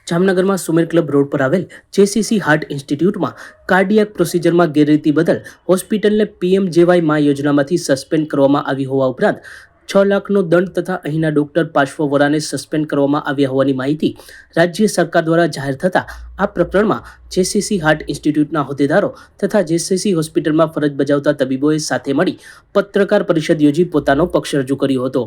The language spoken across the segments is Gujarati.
જામનગરમાં સુમેર ક્લબ રોડ પર આવેલ જેસીસી હાર્ટ ઇન્સ્ટિટ્યૂટમાં કાર્ડિયાક પ્રોસિજરમાં ગેરરીતિ બદલ હોસ્પિટલને પીએમજેવાય મા યોજનામાંથી સસ્પેન્ડ કરવામાં આવી હોવા ઉપરાંત 6 લાખનો દંડ તથા અહીંના ડોક્ટર પાર્શ્વ વોરાને સસ્પેન્ડ કરવામાં આવ્યા હોવાની માહિતી રાજ્ય સરકાર દ્વારા જાહેર થતાં આ પ્રકરણમાં જેસીસી હાર્ટ ઇન્સ્ટિટ્યૂટના હોદ્દેદારો તથા જેસીસી હોસ્પિટલમાં ફરજ બજાવતા તબીબોએ સાથે મળી પત્રકાર પરિષદ યોજી પોતાનો પક્ષ રજૂ કર્યો હતો।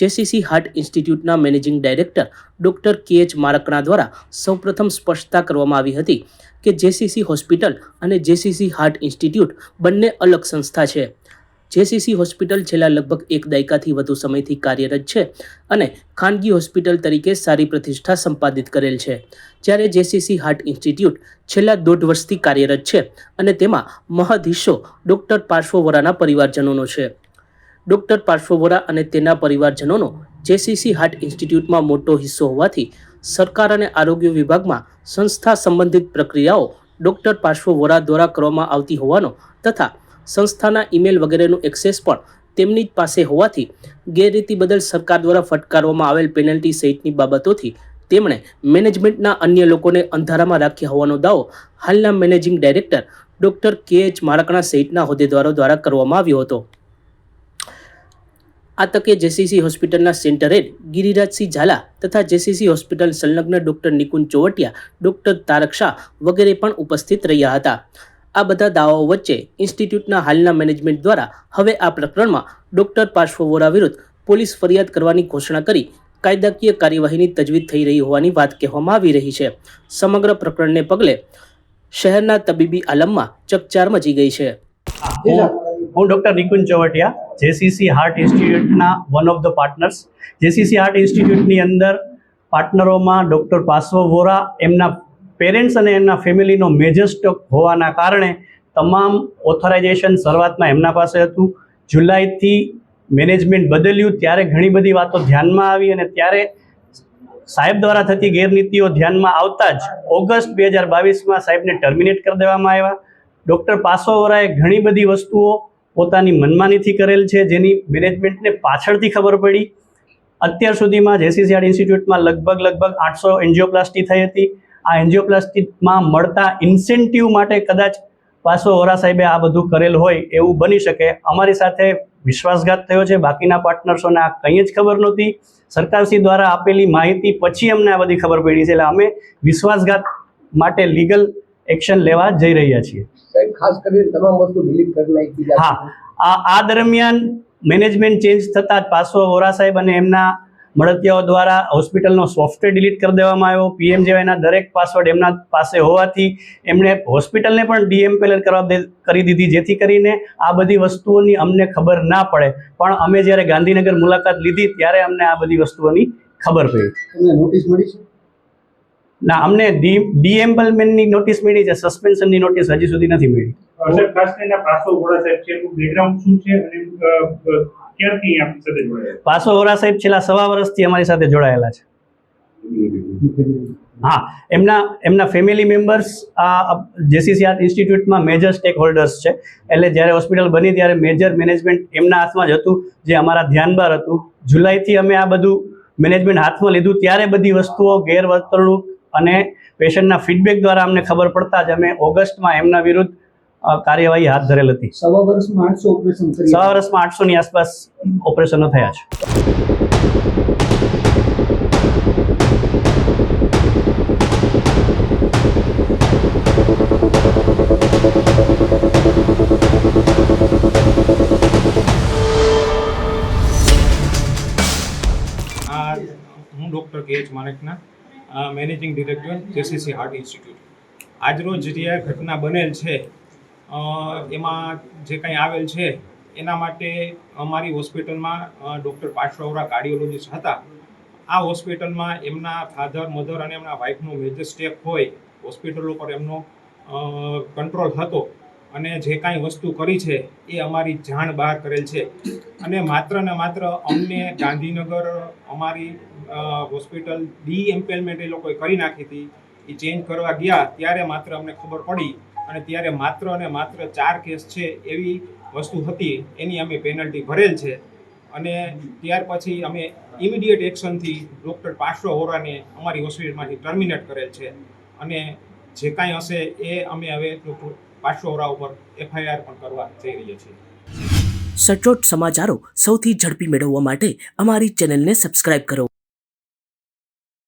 જેસીસી હાર્ટ ઇન્સ્ટિટ્યૂટના managing director doctor K H. Markana દ્વારા સૌપ્રથમ સ્પષ્ટતા કરવામાં આવી હતી કે જેસીસી હોસ્પિટલ અને જેસીસી હાર્ટ ઇન્સ્ટિટ્યૂટ બંને અલગ સંસ્થા છે। જેસીસી હોસ્પિટલ છેલ્લા લગભગ 1 દાયકાથી વધુ સમયથી કાર્યરત છે અને ખાનગી હોસ્પિટલ તરીકે સારી પ્રતિષ્ઠા સંપાદિત કરેલ છે, જ્યારે જેસીસી હાર્ટ ઇન્સ્ટિટ્યૂટ છેલ્લા 1.5 વર્ષથી કાર્યરત છે અને તેમાં મહદ હિસ્સો ડોક્ટર પાર્શ્વ વોરાના પરિવારજનોનો છે। ડોક્ટર પાર્શ્વ વોરા અને તેના પરિવારજનોનો જેસીસી હાર્ટ ઇન્સ્ટિટ્યૂટમાં મોટો હિસ્સો હોવાથી સરકાર અને આરોગ્ય વિભાગમાં સંસ્થા સંબંધિત પ્રક્રિયાઓ ડોક્ટર પાર્શ્વ વોરા દ્વારા કરવામાં આવતી હોવાનો તથા સંસ્થાના ઈમેલ વગેરેનું એક્સેસ પણ તેમની જ પાસે હોવાથી ગેરરીતિ બદલ સરકાર દ્વારા ફટકારવામાં આવેલ પેનલ્ટી સહિતની બાબતોથી તેમણે મેનેજમેન્ટના અન્ય લોકોને અંધારામાં રાખ્યા હોવાનો દાવો હાલના મેનેજિંગ ડાયરેક્ટર ડોક્ટર કે.એચ. મારકણા સહિતના હોદ્દેદારો દ્વારા કરવામાં આવ્યો હતો। આ તકે જેસીસી હોસ્પિટલના સેન્ટર હેડ ગિરિરાજસિંહ ઝાલા તથા જેસીસી હોસ્પિટલ સંલગ્ન ડોક્ટર નિકુંજ ચોવટિયા, ડોક્ટર તારક શાહ વગેરે પણ ઉપસ્થિત રહ્યા હતા। આ બધા દાવાઓ વચ્ચે ઇન્સ્ટિટ્યૂટના હાલના મેનેજમેન્ટ દ્વારા હવે આ પ્રકરણમાં ડોક્ટર પાર્શ્વ વોરા વિરુદ્ધ પોલીસ ફરિયાદ કરવાની ઘોષણા કરી કાયદાકીય કાર્યવાહીની તજવીજ થઈ રહી હોવાની વાત કહેવામાં આવી રહી છે। સમગ્ર પ્રકરણને પગલે શહેરના તબીબી આલમમાં ચકચાર મચી ગઈ છે। હું doctor Nikunj Chovatiya, JCC heart ઇન્સ્ટિટ્યૂટના one of the partners. JCC heart ઇન્સ્ટિટ્યૂટની અંદર પાર્ટનરોમાં ડૉક્ટર પાર્શ્વ વોરા, એમના પેરેન્ટ્સ અને એમના ફેમિલીનો મેજર સ્ટોક હોવાના કારણે તમામ ઓથોરાઇઝેશન શરૂઆતમાં એમના પાસે હતું। જુલાઈથી મેનેજમેન્ટ બદલ્યું ત્યારે ઘણી બધી વાતો ધ્યાનમાં આવી અને ત્યારે સાહેબ દ્વારા થતી ગેરનીતિઓ ધ્યાનમાં આવતા જ ઓગસ્ટ 2022માં સાહેબને ટર્મિનેટ કરી દેવામાં આવ્યા। ડૉક્ટર પાર્શ્વ વોરાએ ઘણી બધી વસ્તુઓ પોતાની મનમાનીથી કરેલ છે, જેની મેનેજમેન્ટને પાછળથી ખબર પડી। અત્યાર સુધીમાં જેસીસી હાર્ટ ઇન્સ્ટિટ્યૂટમાં લગભગ 800 એન્જિયોપ્લાસ્ટી થઈ હતી। આ એન્જિયોપ્લાસ્ટીમાં મળતા ઇન્સેન્ટિવ માટે કદાચ પાર્શ્વ વોરા સાહેબે આ બધું કરેલ હોય એવું બની શકે। અમારી સાથે વિશ્વાસઘાત થયો છે, બાકીના પાર્ટનર્સોને આ કંઈ જ ખબર નહોતી। સરકારશ્રી દ્વારા આપેલી માહિતી પછી અમને આ બધી ખબર પડી છે, એટલે અમે વિશ્વાસઘાત માટે લીગલ એક્શન લેવા જઈ રહ્યા છીએ। ખાસ કરીને તમામ વસ્તુ ડિલીટ કરી નાખી છે। હા, આ દરમિયાન મેનેજમેન્ટ ચેન્જ થતાં જ પાર્શ્વ વોરા સાહેબ અને એમના મળતિયાઓ દ્વારા હોસ્પિટલનો સોફ્ટવેર ડિલીટ કરી દેવામાં આવ્યો। પીએમજેવાયના દરેક પાસવર્ડ એમના પાસે હોવાથી એમણે હોસ્પિટલને પણ ડીએમપેલ કરી દીધી, જેથી કરીને આ બધી વસ્તુઓની અમને ખબર ના પડે। પણ અમે જ્યારે ગાંધીનગર મુલાકાત લીધી ત્યારે અમને આ બધી વસ્તુઓની ખબર પડી। નોટિસ મળી છે? ના, અમને ડીએમ્પલમેન્ટની નોટિસ મળી છે, સસ્પેન્શનની નોટિસ હજી સુધી નથી મળી। ખાસ કરીને પાર્શ્વ વોરા સાહેબ છે, બેકગ્રાઉન્ડ શું છે અને ક્યારથી આપણી સાથે જોડાયા? પાર્શ્વ વોરા સાહેબ છેલ્લા 1.25 વર્ષથી અમારી સાથે જોડાયેલા છે। હા, એમના ફેમિલી મેમ્બર્સ આ જેસીસી હાર્ટ ઇન્સ્ટિટ્યૂટમાં મેજર સ્ટેક હોલ્ડર્સ છે। એટલે જ્યારે હોસ્પિટલ બની ત્યારે મેજર મેનેજમેન્ટ એમના હાથમાં જ હતું, જે અમારા ધ્યાન બહાર હતું। જુલાઈથી અમે આ બધું મેનેજમેન્ટ હાથમાં લીધું ત્યારે બધી વસ્તુઓ ગેરવર્તણૂક અને પેશન્ટના ફીડબેક દ્વારા અમને ખબર પડતા જ અમે ઓગસ્ટમાં એમના વિરુદ્ધ કાર્યવાહી હાથ ધરેલ હતી। 1.25 વર્ષમાં 800 ઓપરેશન કર્યા। 1.25 વર્ષમાં 800ની આસપાસ ઓપરેશનો થયા છે। હું doctor K H. Markana, managing director JCC heart institute. આજરોજ જે ઘટના બનેલ છે એમાં જે કંઈ આવેલ છે એના માટે અમારી હોસ્પિટલમાં ડૉક્ટર પાર્શ્વ વોરા કાર્ડિયોલોજીસ્ટ હતા। આ હોસ્પિટલમાં એમના ફાધર, મધર અને એમના વાઈફનો મેજર સ્ટેક હોય, હોસ્પિટલ ઉપર એમનો કંટ્રોલ હતો અને જે કાંઈ વસ્તુ કરી છે એ અમારી જાણ બહાર કરેલ છે। અને માત્ર ને માત્ર અમને ગાંધીનગર અમારી હોસ્પિટલ ડીએમ્પેલમેન્ટ એ લોકોએ કરી નાખી હતી। એ ચેન્જ કરવા ગયા ત્યારે માત્ર અમને ખબર પડી અને ત્યારે માત્ર ને માત્ર 4 કેસ છે એવી વસ્તુ હતી, એની અમે પેનલ્ટી ભરેલ છે। અને ત્યાર પછી અમે ઇમિડિયેટ એક્શનથી ડૉક્ટર પાર્શ્વ વોરાને અમારી હોસ્પિટલમાંથી ટર્મિનેટ કરેલ છે અને જે કાંઈ હશે એ અમે હવે ડૉક્ટર પાર્શ્વ વોરા ઉપર FIR પણ કરવા જઈ રહ્યા છીએ. સચોટ સમાચારો સૌથી ઝડપી મેળવવા માટે અમારી ચેનલને સબસ્ક્રાઇબ કરો.